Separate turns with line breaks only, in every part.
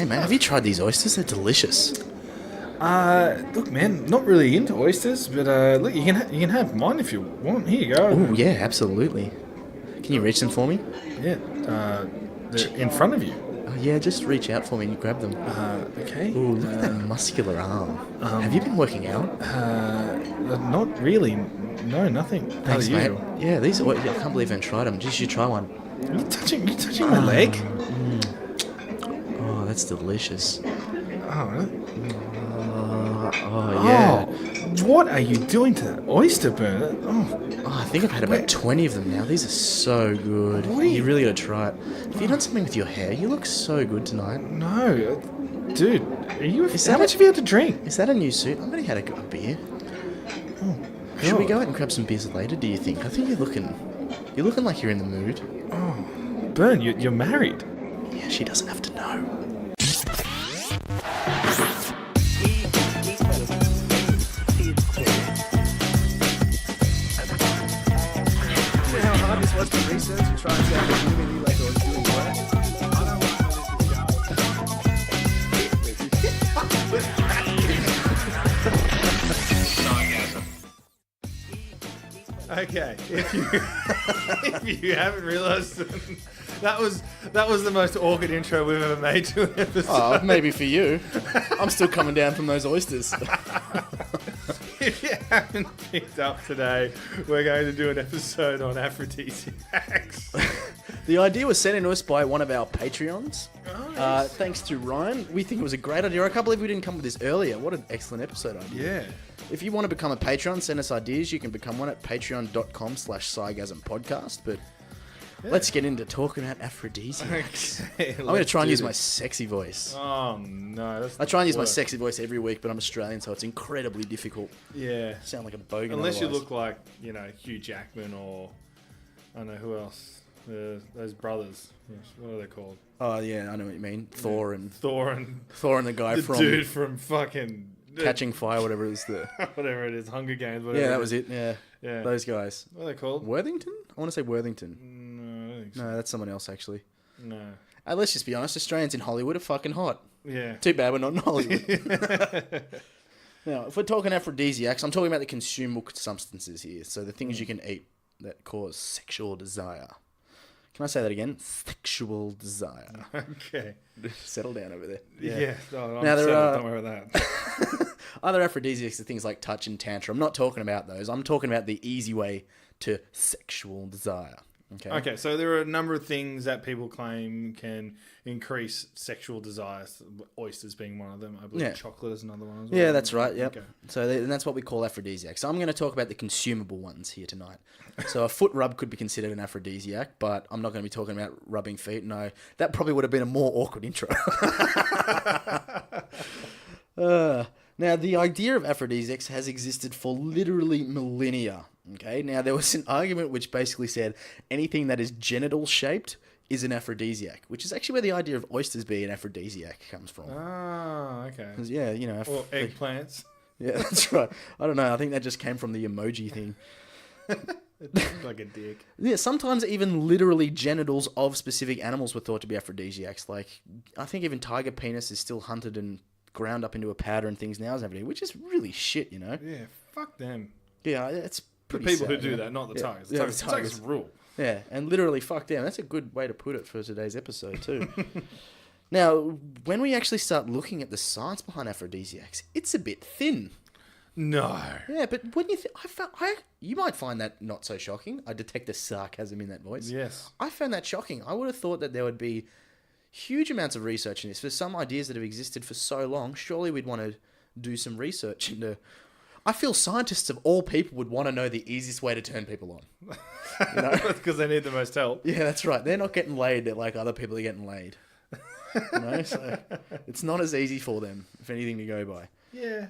Hey, mate, have you tried these oysters? They're delicious.
Look, man, not really into oysters, but look, you can have mine if you want. Here you go.
Oh, yeah, absolutely. Can you reach them for me?
Yeah, they're in front of you.
Oh, yeah, just reach out for me and grab them.
Okay.
Ooh, look at that muscular arm. Have you been working out?
Not really. No, nothing. How
Thanks,
are you?
mate. Yeah, these. I can't believe I haven't tried them. You should try one.
You touching my leg?
Oh, that's delicious.
Oh, really?
Oh, yeah.
Oh, what are you doing to that oyster burner?
Oh, I think I've had about 20 of them now. These are so good. You really got to try it. Have you done something with your hair? You look so good tonight.
No, dude. How much have you had to drink?
Is that a new suit? I've only had a beer.
Oh,
should we go out and grab some beers later, do you think? I think you're looking like you're in the mood.
Oh, Bern, you're married.
Yeah, she doesn't have to know.
What's the research to try and sound as really like I was doing work? I don't know how this is going.
Okay, if you haven't realised, that was the most awkward intro we've ever made to an episode.
Oh, maybe for you. I'm still coming down from those oysters.
If you haven't picked up today, we're going to do an episode on aphrodisiacs.
The idea was sent in to us by one of our Patreons.
Oh, nice.
Thanks to Ryan. We think it was a great idea. I can't believe we didn't come with this earlier. What an excellent episode idea.
Yeah.
If you want to become a Patreon, send us ideas. You can become one at patreon.com/Sci-gasm podcast. But let's get into talking about aphrodisiacs.
Okay,
I'm going to try and use my sexy voice.
Oh, no.
I try and use my sexy voice every week, but I'm Australian, so it's incredibly difficult.
Yeah.
Sound like a bogan.
Unless you
otherwise.
look like, Hugh Jackman or, I don't know, who else? Those brothers. What are they called?
Oh, yeah, I know what you mean. Thor and the guy
the
from
dude from fucking
Catching Fire, whatever it is.
whatever it is, Hunger Games. Whatever
Yeah, that was it. Yeah.
Yeah.
Those guys.
What are they called?
Worthington? I want to say Worthington.
No, I don't think so.
No, that's someone else, actually.
No.
Let's just be honest. Australians in Hollywood are fucking hot.
Yeah.
Too bad we're not in Hollywood. Now, if we're talking aphrodisiacs, I'm talking about the consumable substances here. So the things you can eat that cause sexual desire. Can I say that again? Sexual desire.
Okay.
Settle down over there.
Yeah. No, I'm
Now, there are-
don't worry about that.
Other aphrodisiacs are things like touch and tantra. I'm not talking about those. I'm talking about the easy way to sexual desire.
Okay, so there are a number of things that people claim can increase sexual desires. Oysters being one of them. I believe chocolate is another one as well.
Yeah, that's right. Yep.
Okay.
So and that's what we call aphrodisiacs. So I'm going to talk about the consumable ones here tonight. So a foot rub could be considered an aphrodisiac, but I'm not going to be talking about rubbing feet. No, that probably would have been a more awkward intro. Now, the idea of aphrodisiacs has existed for literally millennia. Okay, now there was an argument which basically said anything that is genital shaped is an aphrodisiac, which is actually where the idea of oysters being an aphrodisiac comes from.
Ah, okay.
'Cause, yeah,
Or eggplants.
Yeah, that's right. I don't know. I think that just came from the emoji thing.
It's like a dick.
Yeah, sometimes even literally genitals of specific animals were thought to be aphrodisiacs. Like, I think even tiger penis is still hunted and ground up into a powder and things now, which is really shit,
Yeah, fuck them.
Yeah, it's
The
pretty
people
sad,
who do that, not the tigers. The
Yeah,
tigers,
the
the tigers
tigers.
rule.
Yeah, and literally fuck them. That's a good way to put it for today's episode too. Now, when we actually start looking at the science behind aphrodisiacs, it's a bit thin.
No.
Yeah, but when you you might find that not so shocking. I detect the sarcasm in that voice.
Yes.
I found that shocking. I would have thought that there would be huge amounts of research in this. For some ideas that have existed for so long, surely we'd want to do some research into... I feel scientists of all people would want to know the easiest way to turn people on.
Because they need the most help.
Yeah, that's right. They're not getting laid like other people are getting laid. So it's not as easy for them, if anything, to go by.
Yeah.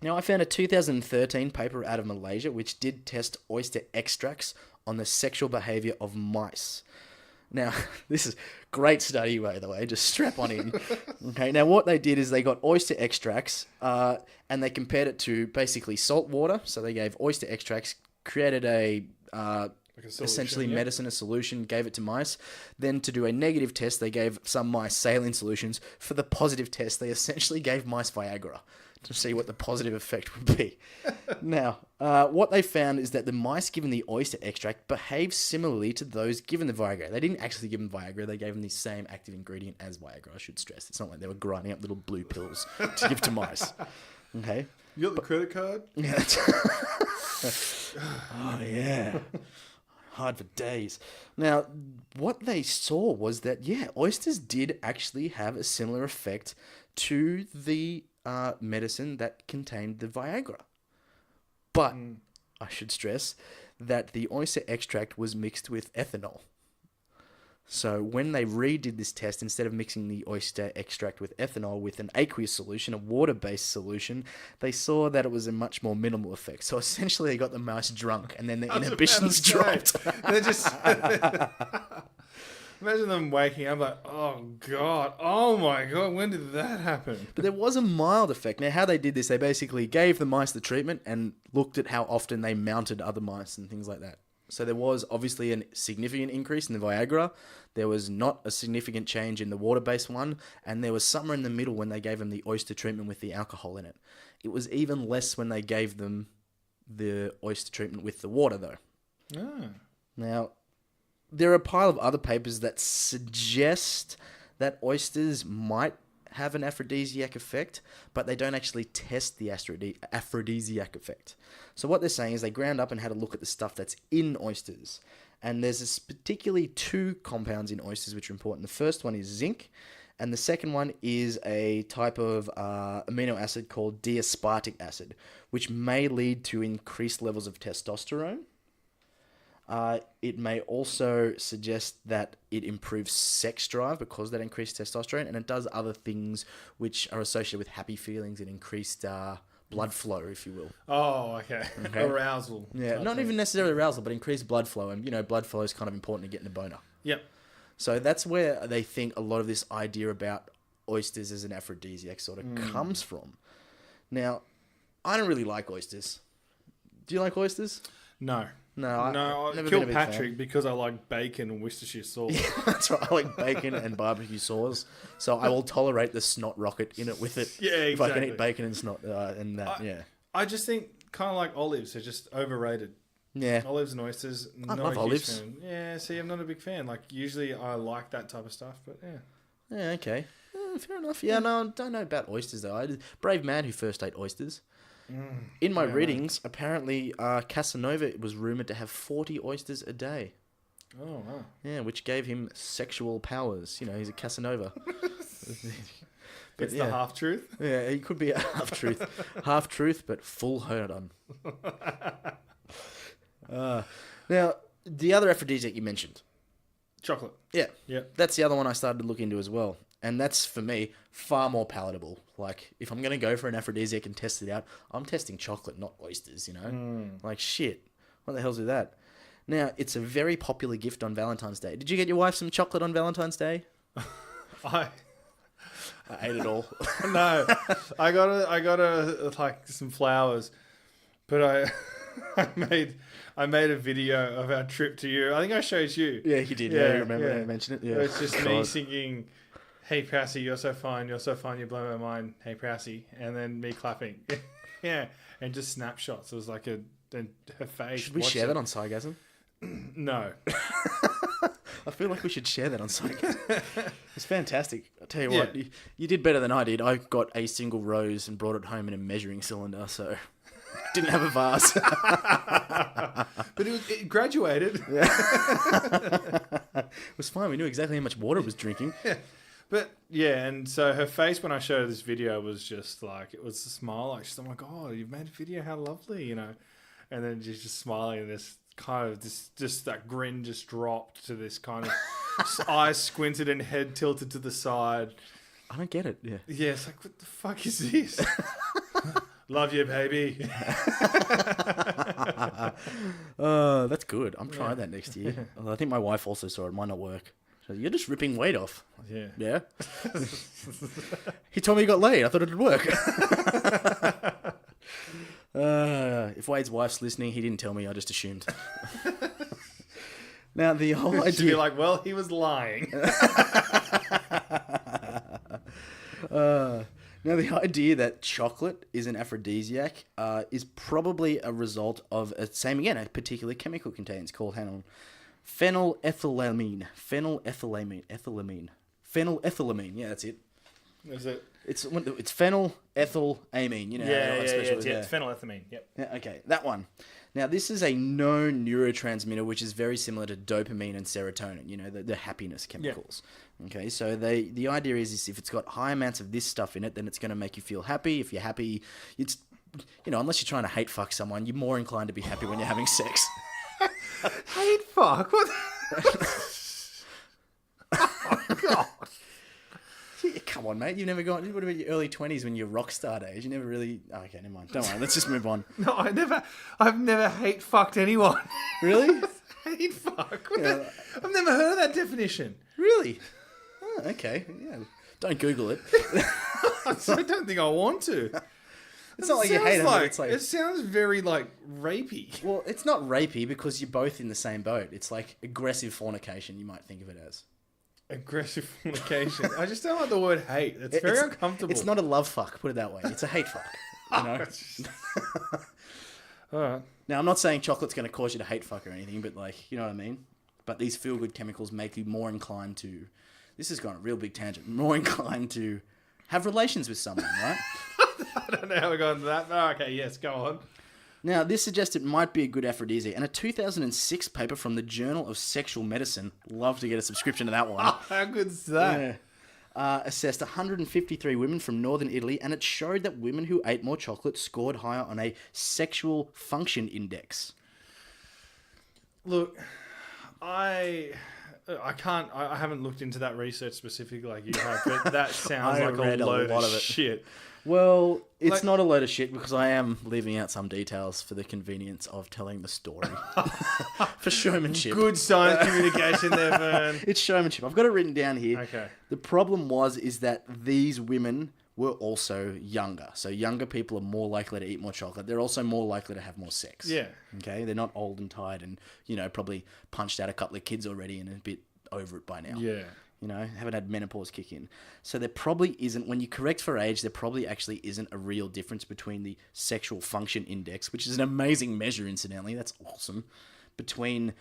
Now, I found a 2013 paper out of Malaysia which did test oyster extracts on the sexual behaviour of mice. Now, this is great study, by the way. Just strap on in. Okay. Now, what they did is they got oyster extracts and they compared it to basically salt water. So they gave oyster extracts, created a
Like a solution,
essentially
yeah.
medicine, a solution, gave it to mice. Then to do a negative test, they gave some mice saline solutions. For the positive test, they essentially gave mice Viagra to see what the positive effect would be. Now, what they found is that the mice given the oyster extract behaved similarly to those given the Viagra. They didn't actually give them Viagra. They gave them the same active ingredient as Viagra, I should stress. It's not like they were grinding up little blue pills to give to mice. Okay?
You got the credit card?
Yeah. Oh, yeah. Hard for days. Now, what they saw was that, yeah, oysters did actually have a similar effect to the medicine that contained the Viagra. But I should stress that the oyster extract was mixed with ethanol. So when they redid this test, instead of mixing the oyster extract with ethanol with an aqueous solution, a water-based solution, they saw that it was a much more minimal effect. So essentially they got the mouse drunk and then the inhibitions dropped.
They're just... Imagine them waking up like, oh my god, when did that happen?
But there was a mild effect. Now, how they did this, they basically gave the mice the treatment and looked at how often they mounted other mice and things like that. So there was obviously a significant increase in the Viagra. There was not a significant change in the water-based one. And there was somewhere in the middle when they gave them the oyster treatment with the alcohol in it. It was even less when they gave them the oyster treatment with the water, though.
Ah.
Now, there are a pile of other papers that suggest that oysters might have an aphrodisiac effect, but they don't actually test the aphrodisiac effect. So what they're saying is they ground up and had a look at the stuff that's in oysters. And there's particularly two compounds in oysters which are important. The first one is zinc, and the second one is a type of amino acid called D-aspartic acid, which may lead to increased levels of testosterone. It may also suggest that it improves sex drive because of that increased testosterone, and it does other things which are associated with happy feelings and increased blood flow, if you will.
Oh, okay. Arousal.
Yeah, not even necessarily arousal, but increased blood flow. And, blood flow is kind of important to getting a boner.
Yep.
So that's where they think a lot of this idea about oysters as an aphrodisiac sort of comes from. Now, I don't really like oysters. Do you like oysters?
No.
No,
I
never
kill
been a big
Patrick
fan.
because I like bacon and Worcestershire sauce.
Yeah, that's right. I like bacon and barbecue sauce, so I will tolerate the snot rocket in it with it.
Yeah,
If I can
exactly.
eat bacon and snot and that, yeah.
I just think kind of like olives are just overrated.
Yeah.
Olives and oysters.
I
Not
love
a huge
olives.
Fan. Yeah, see, I'm not a big fan. Like, usually I like that type of stuff, but yeah.
Yeah, okay. Fair enough. Yeah, no, I don't know about oysters, though. Brave man who first ate oysters. In my readings, apparently Casanova was rumoured to have 40 oysters a day.
Oh, wow.
Yeah, which gave him sexual powers. He's a Casanova.
It's the half-truth.
Yeah, he could be a half-truth. Half-truth, but full herd on. Now, the other aphrodisiac you mentioned.
Chocolate.
Yeah.
Yeah.
That's the other one I started to look into as well. And that's, for me, far more palatable. Like, if I'm going to go for an aphrodisiac and test it out, I'm testing chocolate, not oysters, Like, shit. What the hell's with that? Now, it's a very popular gift on Valentine's Day. Did you get your wife some chocolate on Valentine's Day?
I
ate it all.
No. I got her like some flowers, but I made a video of our trip to Europe. I think I showed you.
Yeah, you did. Yeah, you remember I mentioned it? Yeah.
It's just me singing, "Hey Prassy, you're so fine, you blow my mind, hey Prassy," and then me clapping. Yeah, and just snapshots. It was like her face.
Should we share that on Sci-gasm?
No.
I feel like we should share that on Sci-gasm. It's fantastic. I'll tell you what, you did better than I did. I got a single rose and brought it home in a measuring cylinder, so didn't have a vase.
But it graduated.
It was fine. We knew exactly how much water it was drinking.
Yeah. But yeah, and so her face when I showed her this video was just like, it was a smile. Like, she's like, "Oh my God, you've made a video. How lovely," And then she's just smiling, and this kind of just that grin just dropped to this kind of eyes squinted and head tilted to the side.
I don't get it. Yeah.
Yeah, it's like, what the fuck is this? Love you, baby.
That's good. I'm trying that next year. I think my wife also saw it. Might not work. So, "You're just ripping weight off."
Yeah.
Yeah. He told me he got laid. I thought it'd work. If Wade's wife's listening, he didn't tell me. I just assumed. Now, the whole
Should be
idea...
like, well, he was lying.
Now, the idea that chocolate is an aphrodisiac is probably a result of, a particular chemical contains called phenylethylamine. Phenylethylamine. Yeah, that's it.
Is it?
It's phenylethylamine. You know,
It's phenylethylamine. Yep.
Yeah, okay, that one. Now, this is a known neurotransmitter which is very similar to dopamine and serotonin, you know, the happiness chemicals. Yeah. Okay, so the idea is if it's got high amounts of this stuff in it, then it's going to make you feel happy. If you're happy, it's, you know, unless you're trying to hate fuck someone, you're more inclined to be happy when you're having sex.
Hate fuck? What? Oh, God.
Yeah, come on, mate. You've never gone... What about your early 20s when you're rock star days? You never really... Oh, okay, never mind. Don't worry. Let's just move on.
No, I've never hate fucked anyone.
Really?
Hate fuck? I've never heard of that definition.
Really? Oh, okay. Yeah. Don't Google it.
I don't think I want to.
It's not like you hate it, but it's like...
It sounds very, like, rapey.
Well, it's not rapey because you're both in the same boat. It's like aggressive fornication, you might think of it as.
Aggressive fornication. I just don't like the word hate. It's very uncomfortable.
It's not a love fuck, put it that way. It's a hate fuck. You know?
All right.
Now, I'm not saying chocolate's going to cause you to hate fuck or anything, but like, you know what I mean? But these feel-good chemicals make you more inclined to... This has gone a real big tangent. More inclined to have relations with someone, right?
I don't know how we got into that. Oh, okay, yes, go on.
Now, this suggests it might be a good aphrodisiac. And a 2006 paper from the Journal of Sexual Medicine, love to get a subscription to that one.
Oh, how good's that?
Yeah. Assessed 153 women from northern Italy, and it showed that women who ate more chocolate scored higher on a sexual function index.
Look, I haven't looked into that research specifically like you have, but that sounds like a load of shit.
Well, it's not a load of shit because I am leaving out some details for the convenience of telling the story. For showmanship.
Good science communication there, Vern.
It's showmanship. I've got it written down here.
Okay.
The problem is that these women were also younger. So younger people are more likely to eat more chocolate. They're also more likely to have more sex.
Yeah.
Okay? They're not old and tired and, you know, probably punched out a couple of kids already and a bit over it by now.
Yeah.
You know, haven't had menopause kick in. So there probably isn't, when you correct for age, there probably actually isn't a real difference between the sexual function index, which is an amazing measure, incidentally. That's awesome. Between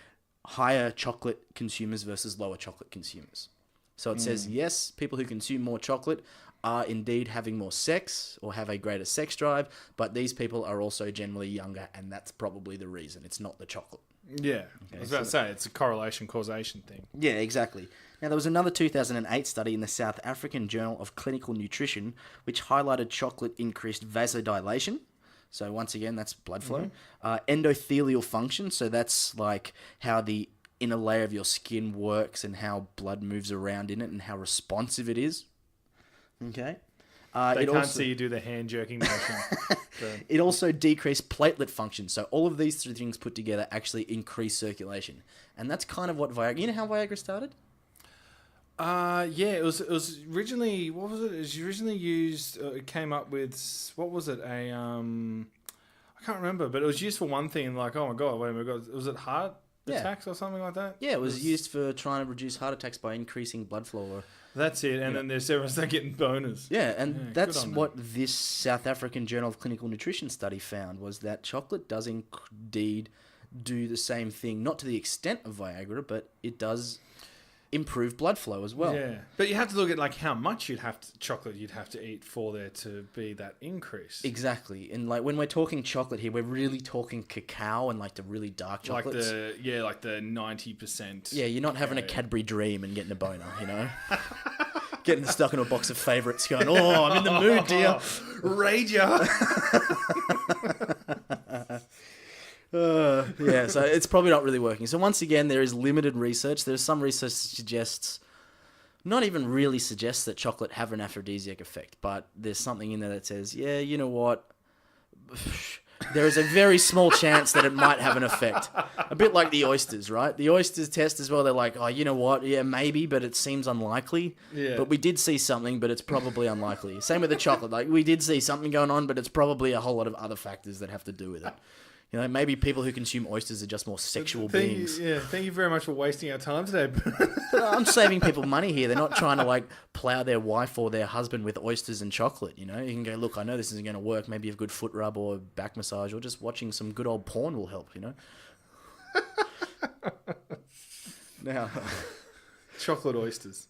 higher chocolate consumers versus lower chocolate consumers. So it says, yes, people who consume more chocolate are indeed having more sex or have a greater sex drive, but these people are also generally younger, and that's probably the reason. It's not the chocolate.
Yeah. I was about to say, it's a correlation causation thing.
Yeah, exactly. Now, there was another 2008 study in the South African Journal of Clinical Nutrition, which highlighted chocolate increased vasodilation. So once again, that's blood flow. Endothelial function. So that's like how the inner layer of your skin works and how blood moves around in it and how responsive it is. Okay.
They can't see you do the hand jerking motion.
It also decreased platelet function. So all of these three things put together actually increase circulation. And that's kind of what Viagra... You know how Viagra started?
Yeah, it was originally... What was it? It was originally used... it came up with... What was it? I can't remember, but it was used for one thing. Like, oh my God, wait a minute. Was it heart attacks or something like that?
Yeah, it was used for trying to reduce heart attacks by increasing blood flow or...
That's it, and then there's everyone start getting boners.
Yeah, and that's what this South African Journal of Clinical Nutrition study found, was that chocolate does indeed do the same thing, not to the extent of Viagra, but it does improve blood flow as well.
Yeah, but you have to look at like how much chocolate you'd have to eat for there to be that increase.
Exactly, and like when we're talking chocolate here, we're really talking cacao and like the really dark chocolates.
Like the 90%.
Yeah, you're not having a Cadbury Dream and getting a boner, you know. Getting stuck in a box of favourites going, oh, I'm in the mood, dear.
Rager.
Yeah, so it's probably not really working. So once again, there is limited research. There's some research that suggests, not even really suggests that chocolate have an aphrodisiac effect, but there's something in there that says, yeah, you know what? There is a very small chance that it might have an effect. A bit like the oysters, right? The oysters test as well. They're like, oh, you know what? Yeah, maybe, but it seems unlikely.
Yeah.
But we did see something, but it's probably unlikely. Same with the chocolate. Like, we did see something going on, but it's probably a whole lot of other factors that have to do with it. You know, maybe people who consume oysters are just more sexual beings.
Thank you very much for wasting our time today.
But I'm saving people money here. They're not trying to like plow their wife or their husband with oysters and chocolate. You know, you can go, look, I know this isn't going to work. Maybe a good foot rub or back massage or just watching some good old porn will help. You know. Now,
Chocolate oysters.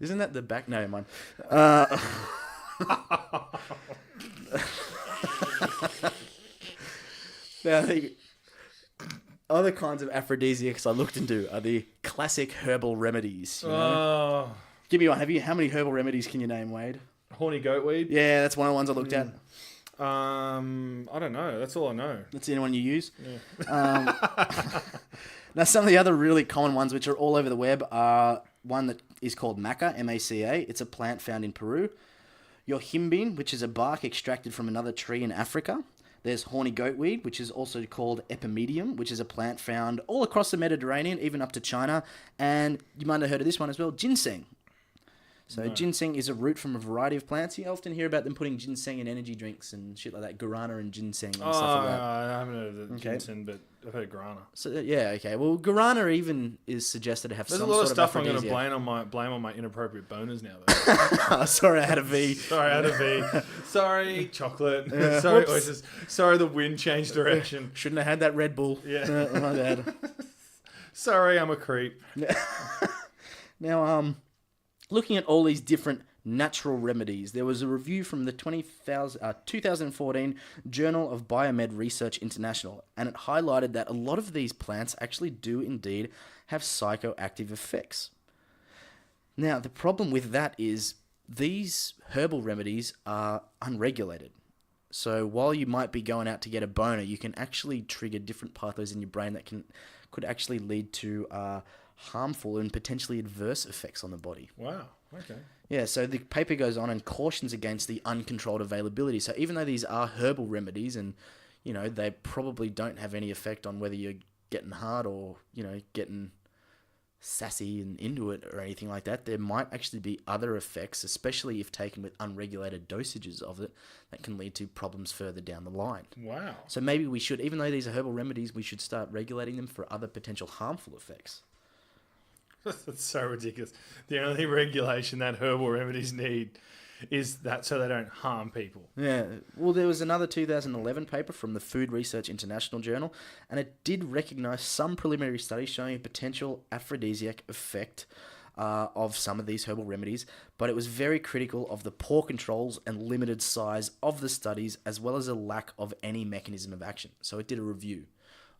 isn't that the back? No, mine. Now, the other kinds of aphrodisiacs I looked into are the classic herbal remedies. You know? Give me one. How many herbal remedies can you name, Wade?
Horny goatweed.
Yeah, that's one of the ones I looked at.
I don't know. That's all I know.
That's the only one you use?
Yeah.
Now, some of the other really common ones, which are all over the web, are one that is called Maca, M-A-C-A. It's a plant found in Peru. Your himbine, which is a bark extracted from another tree in Africa. There's horny goatweed, which is also called epimedium, which is a plant found all across the Mediterranean, even up to China. And you might have heard of this one as well, ginseng. So ginseng is a root from a variety of plants. You often hear about them putting ginseng in energy drinks and shit like that, guarana and ginseng and stuff like that.
I haven't heard of the ginseng, but I've heard guarana.
So yeah, okay. Well, guarana even is suggested to have
There's
some
a lot of
sort
stuff I'm going to
aphrodisiac.
blame on my inappropriate boners now. Though.
Sorry, I had a V.
Sorry, I had a V. Sorry, chocolate.
Yeah.
Sorry,
Whoops.
oysters. Sorry, the wind changed direction.
Shouldn't have had that Red Bull.
Yeah.
My bad.
Sorry, I'm a creep.
Now, looking at all these different natural remedies, there was a review from the 2014 Journal of Biomed Research International, and it highlighted that a lot of these plants actually do indeed have psychoactive effects. Now, the problem with that is these herbal remedies are unregulated. So while you might be going out to get a boner, you can actually trigger different pathways in your brain that could actually lead to harmful and potentially adverse effects on the body.
Wow. Okay.
Yeah, so the paper goes on and cautions against the uncontrolled availability. So even though these are herbal remedies and, you know, they probably don't have any effect on whether you're getting hard or, you know, getting sassy and into it or anything like that, there might actually be other effects, especially if taken with unregulated dosages of it, that can lead to problems further down the line.
Wow.
So maybe we should, even though these are herbal remedies, we should start regulating them for other potential harmful effects.
That's so ridiculous. The only regulation that herbal remedies need is that so they don't harm people.
Yeah. Well, there was another 2011 paper from the Food Research International Journal, and it did recognize some preliminary studies showing a potential aphrodisiac effect of some of these herbal remedies, but it was very critical of the poor controls and limited size of the studies, as well as a lack of any mechanism of action. So it did a review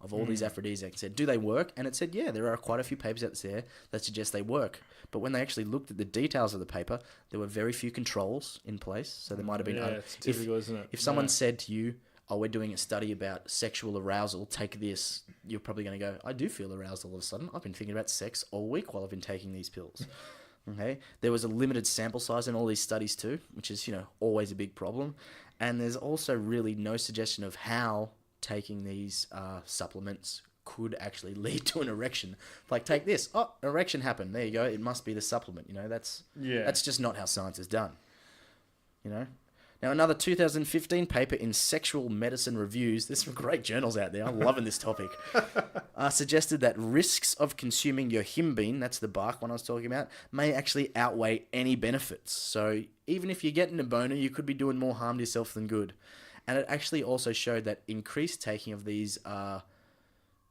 of all these aphrodisiacs and said, do they work? And it said, yeah, there are quite a few papers out there that suggest they work. But when they actually looked at the details of the paper, there were very few controls in place. So there might have been...
it's typical, isn't it?
If someone said to you, oh, we're doing a study about sexual arousal, take this, you're probably going to go, I do feel aroused all of a sudden. I've been thinking about sex all week while I've been taking these pills. Okay. There was a limited sample size in all these studies too, which is, you know, always a big problem. And there's also really no suggestion of how taking these supplements could actually lead to an erection. Like, take this. Oh, erection happened. There you go. It must be the supplement. You know, that's just not how science is done. You know? Now, another 2015 paper in Sexual Medicine Reviews, there's some great journals out there, I'm loving this topic, suggested that risks of consuming your himbine, that's the bark one I was talking about, may actually outweigh any benefits. So even if you're getting a boner, you could be doing more harm to yourself than good. And it actually also showed that increased taking of these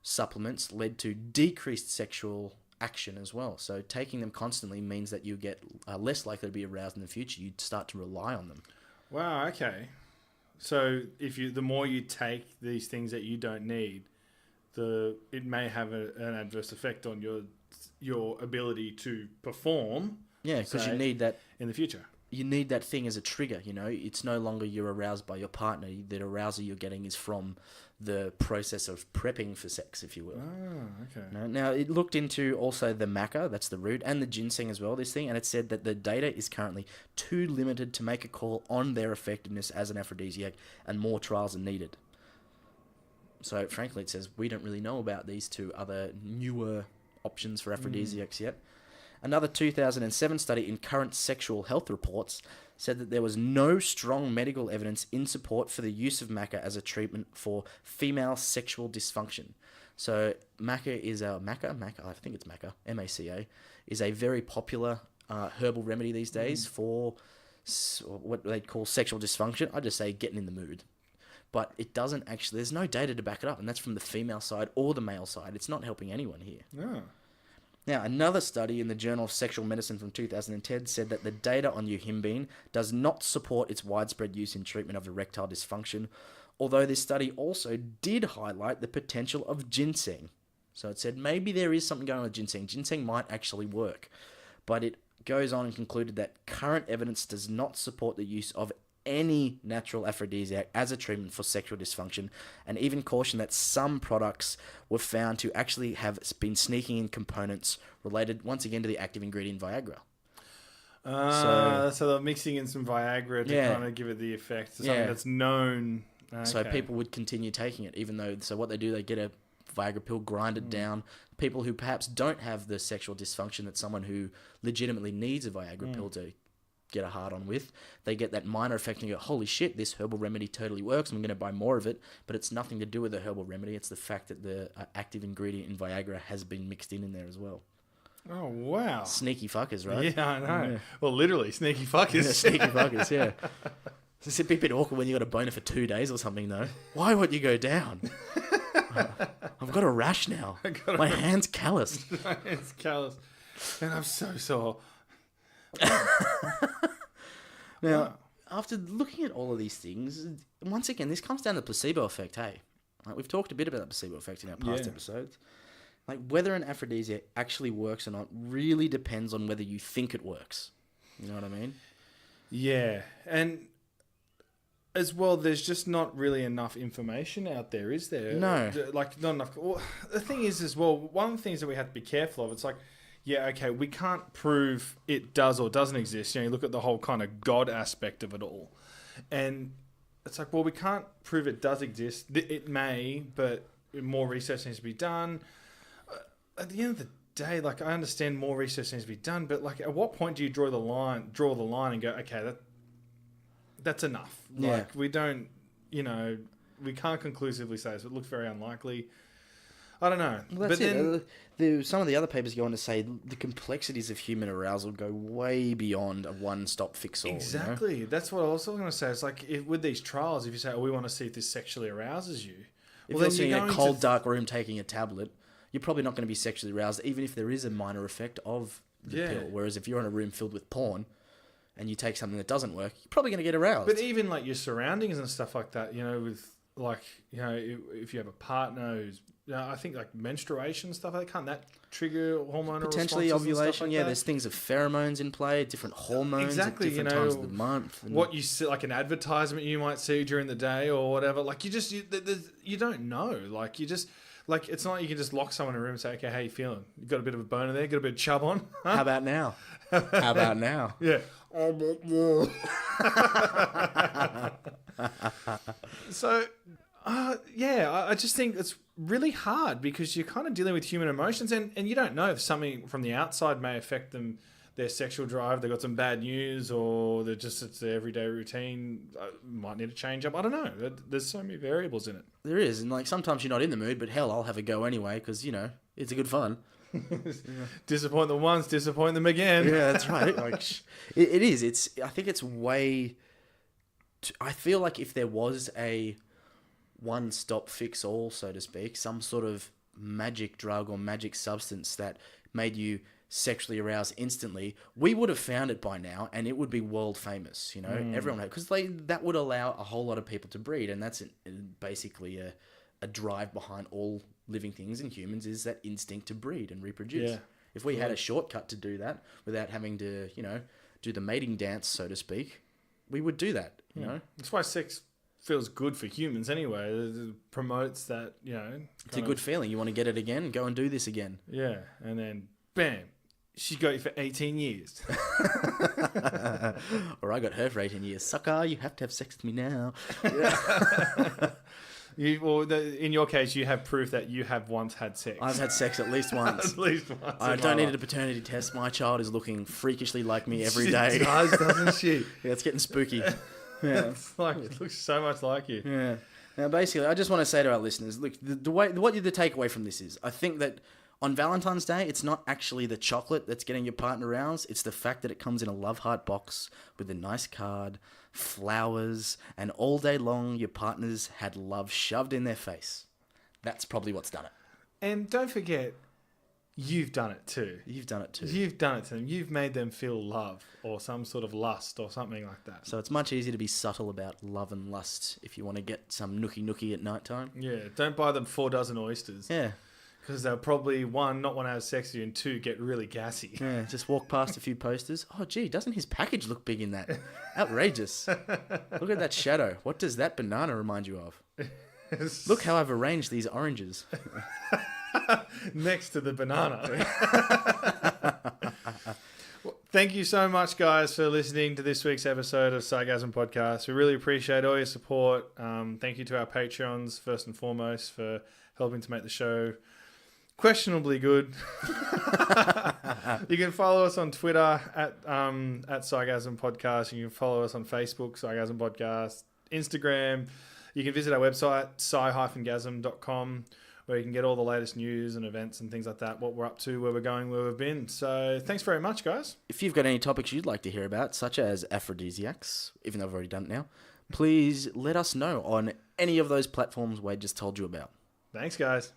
supplements led to decreased sexual action as well. So taking them constantly means that you get less likely to be aroused in the future. You start to rely on them.
Wow, okay. So the more you take these things that you don't need, it may have an adverse effect on your ability to perform.
Yeah, because you need that
in the future.
You need that thing as a trigger, you know. It's no longer you're aroused by your partner. The arousal you're getting is from the process of prepping for sex, if you will.
Oh, okay.
Now, it looked into also the maca, that's the root, and the ginseng as well, this thing, and it said that the data is currently too limited to make a call on their effectiveness as an aphrodisiac, and more trials are needed. So, frankly, it says we don't really know about these two other newer options for aphrodisiacs yet. Another 2007 study in Current Sexual Health Reports said that there was no strong medical evidence in support for the use of maca as a treatment for female sexual dysfunction. So maca is maca, I think it's maca, M-A-C-A, is a very popular herbal remedy these days for what they call sexual dysfunction. I just say getting in the mood. But it doesn't actually, there's no data to back it up, and that's from the female side or the male side. It's not helping anyone here.
No.
Now, another study in the Journal of Sexual Medicine from 2010 said that the data on euhimbine does not support its widespread use in treatment of erectile dysfunction, although this study also did highlight the potential of ginseng. So it said maybe there is something going on with ginseng. Ginseng might actually work. But it goes on and concluded that current evidence does not support the use of any natural aphrodisiac as a treatment for sexual dysfunction, and even cautioned that some products were found to actually have been sneaking in components related, once again, to the active ingredient Viagra.
So they're mixing in some Viagra to kind of give it the effect of something that's known. Okay.
So people would continue taking it, even though, so what they do, they get a Viagra pill, grind it down. People who perhaps don't have the sexual dysfunction that someone who legitimately needs a Viagra pill to get a hard on with, they get that minor effect and go, holy shit, this herbal remedy totally works, I'm going to buy more of it. But it's nothing to do with the herbal remedy, it's the fact that the active ingredient in Viagra has been mixed in there as well.
Oh, wow.
Sneaky fuckers, right?
Yeah, I know.
Yeah.
Well, literally, sneaky fuckers.
Yeah, sneaky fuckers, yeah. It's a bit awkward when you got a boner for 2 days or something, though. Why would you go down? I've got a rash now. My hand's calloused.
My hand's calloused. And I'm so sore.
Now, after looking at all of these things, once again, this comes down to the placebo effect, hey? Like, we've talked a bit about the placebo effect in our past episodes. Like, whether an aphrodisiac actually works or not really depends on whether you think it works. You know what I mean?
Yeah. And as well, there's just not really enough information out there, is there?
No.
Like, not enough. Well, the thing is as well, one of the things that we have to be careful of, it's like, yeah, okay, we can't prove it does or doesn't exist. You know, you look at the whole kind of God aspect of it all. And it's like, well, we can't prove it does exist. It may, but more research needs to be done. At the end of the day, like, I understand more research needs to be done, but like, at what point do you draw the line and go, okay, that's enough.
Yeah.
Like, we don't, you know, we can't conclusively say this. It looks very unlikely. I don't know.
Well, that's some of the other papers go on to say the complexities of human arousal go way beyond a one-stop fix-all.
Exactly.
You know?
That's what I was going to say. It's like with these trials, if you say, we want to see if this sexually arouses you.
If you're sitting in a cold, dark room taking a tablet, you're probably not going to be sexually aroused, even if there is a minor effect of the pill. Whereas if you're in a room filled with porn and you take something that doesn't work, you're probably going to get aroused.
But even like your surroundings and stuff like that, you know, with like, you know, if you have a partner who's, you know, I think like menstruation stuff, can't that trigger hormonal
potentially
responses
ovulation?
And stuff like that?
There's things of pheromones in play, different hormones at different times of the month. And
what you see, like an advertisement you might see during the day or whatever. Like you don't know. Like you just like it's not like you can just lock someone in a room and say, okay, how you feeling? You got a bit of a boner there, got a bit of chub on. Huh?
How about now? How about now?
Yeah. So, I just think it's really hard because you're kind of dealing with human emotions and you don't know if something from the outside may affect them, their sexual drive, they got some bad news or it's their everyday routine, might need to change up. I don't know. There's so many variables in it.
There is. And like sometimes you're not in the mood, but hell, I'll have a go anyway because, you know, it's a good fun.
Disappoint them once, disappoint them again.
Yeah, that's right. Like, it is. I think it's way... I feel like if there was a one-stop fix-all, so to speak, some sort of magic drug or magic substance that made you sexually aroused instantly, we would have found it by now, and it would be world famous. You know, everyone because that would allow a whole lot of people to breed, and that's basically a drive behind all living things and humans is that instinct to breed and reproduce. Yeah. If we had a shortcut to do that without having to, you know, do the mating dance, so to speak, we would do that. You know,
that's why sex feels good for humans anyway. It promotes that, you know.
It's a good feeling. You want to get it again? Go and do this again.
Yeah. And then, bam, she got you for 18 years.
Or I got her for 18 years. Sucker, you have to have sex with me now.
In your case, you have proof that you have once had sex.
I've had sex at least once.
At least once.
I don't need a paternity test. My child is looking freakishly like me every day.
She does, doesn't she?
Yeah, it's getting spooky. Yeah.
It's like, it looks so much like you.
Yeah. Now, basically, I just want to say to our listeners, look, what the takeaway from this is, I think that on Valentine's Day, it's not actually the chocolate that's getting your partner aroused. It's the fact that it comes in a love heart box with a nice card, flowers, and all day long your partners had love shoved in their face. That's probably what's done it.
And don't forget, you've done it too.
You've done it too.
You've done it to them. You've made them feel love or some sort of lust or something like that.
So it's much easier to be subtle about love and lust if you want to get some nookie at night time.
Yeah, don't buy them 4 dozen oysters.
Yeah.
Because they'll probably, 1, not want to have sex with you, and 2, get really gassy.
Yeah, just walk past a few posters. Oh, gee, doesn't his package look big in that? Outrageous. Look at that shadow. What does that banana remind you of? Look how I've arranged these oranges.
Next to the banana. Well, thank you so much, guys, for listening to this week's episode of Sci-gasm Podcast. We really appreciate all your support. Thank you to our Patreons, first and foremost, for helping to make the show questionably good. You can follow us on Twitter at Sci-gasm Podcast. You can follow us on Facebook, Sci-gasm Podcast, Instagram. You can visit our website, sci-gasm.com, where you can get all the latest news and events and things like that, what we're up to, where we're going, where we've been. So thanks very much, guys.
If you've got any topics you'd like to hear about, such as aphrodisiacs, even though I've already done it now, please let us know on any of those platforms Wade just told you about.
Thanks, guys.